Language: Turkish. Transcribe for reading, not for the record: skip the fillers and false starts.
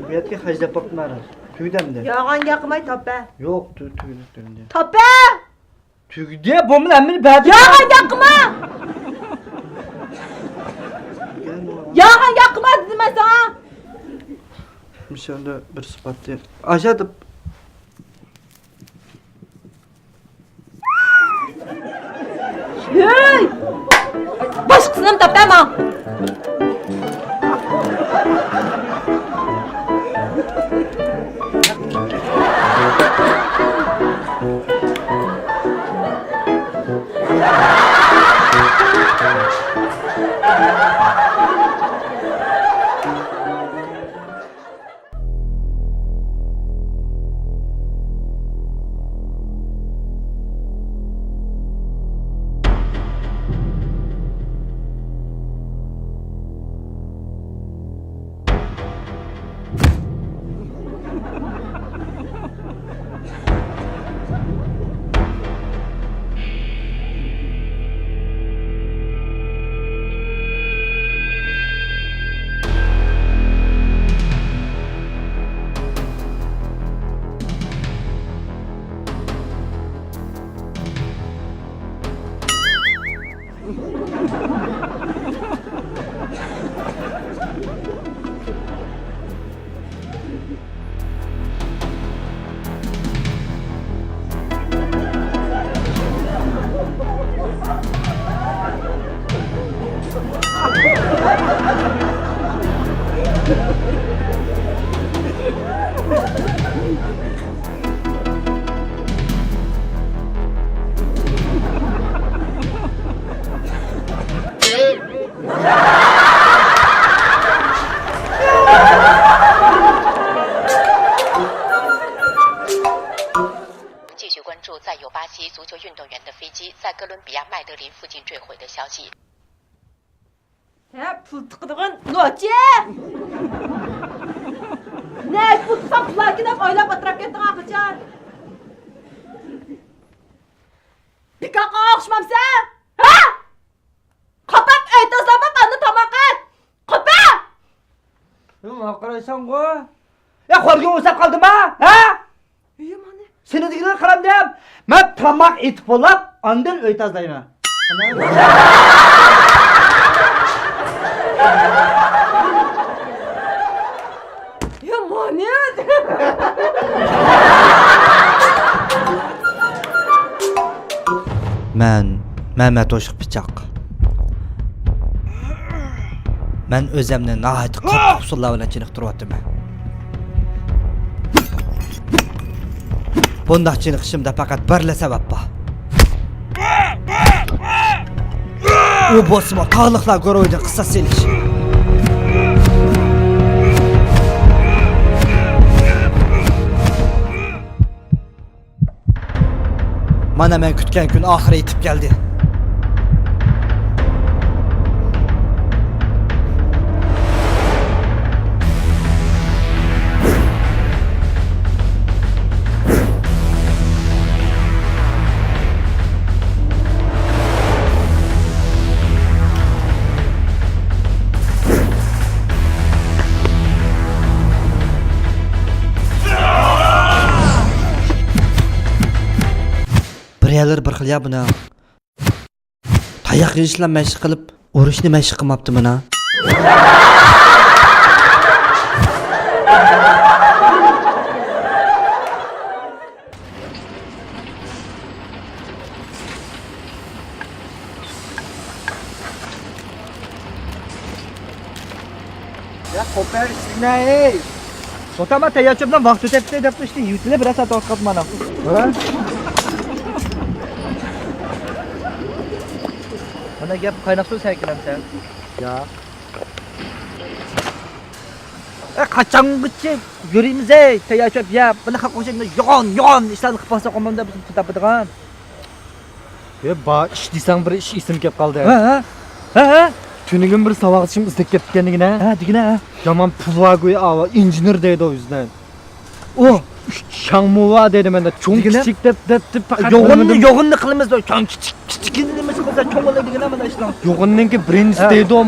Bu yerga hajlab boqmaram. Tugdamda. Yolg'on gapirmay topa. Yo'q, tugdi. Topa! Tugdi, bu bilan meni badi. Yolg'on gapirma! Yolg'on gapirma dedim sana. Mishanda bir sifatda ajadib. Hey! Boshqasini topaman. Ya pul tiqdigan nochi. Ne pul saplar gidip oylab atrap ketding aqıcan. Pikaqa oqshmamsa? Ha? Qapak aytazlab bani tamaqat. Qapa! Nima qaraysan-ku? Ya qo'lga o'sab qoldimi? Ha? Yemani. Seni degan qaramdam. Men tamoq etib bo'lib, ondan uy tozlayman. Yemani. Men Mehmet Oşuq Pichaq. Men o'zimni nihoyat qattiq usullar bilan chiniqtiryapman. Bundaq chiniqishimda faqat birla sabab bor. U bosma tog'liqlar guruhida qissa selish. Mana men kutgan kun oxiri yetib keldi. Biryalar bir xil ya buni. Tayoq yeyishlar mashq qilib, urishni mashq qilmabdi mana. Ya koper sizne ey. Sotama tayoqcha bilan vaqt o'tibdi deb işte yutilib bir soat o'qib mana. Ha? Mana gap qaynoq so'z haykilamsan. Ya. Qachongacha yurimiz ey, tayoqcha ya, bunaqa qo'shimda yon ishlarni qilib olsa qo'manda biz tutadigan. Ba ish desang bir ish esim kelib qoldi. Ha. Tunigim bir savoqchim istab ketganligina. Ha, degina. Yomon pulvagoy ava injener deydi o yüzden. O Shangmuva dedi menda cho'ng kichik deb faqat yo'g'inni qilamiz. Cho'ng kichik nima qilsa cho'ng'ila degina mana ishlar. Yo'g'inninki birinchi deydi o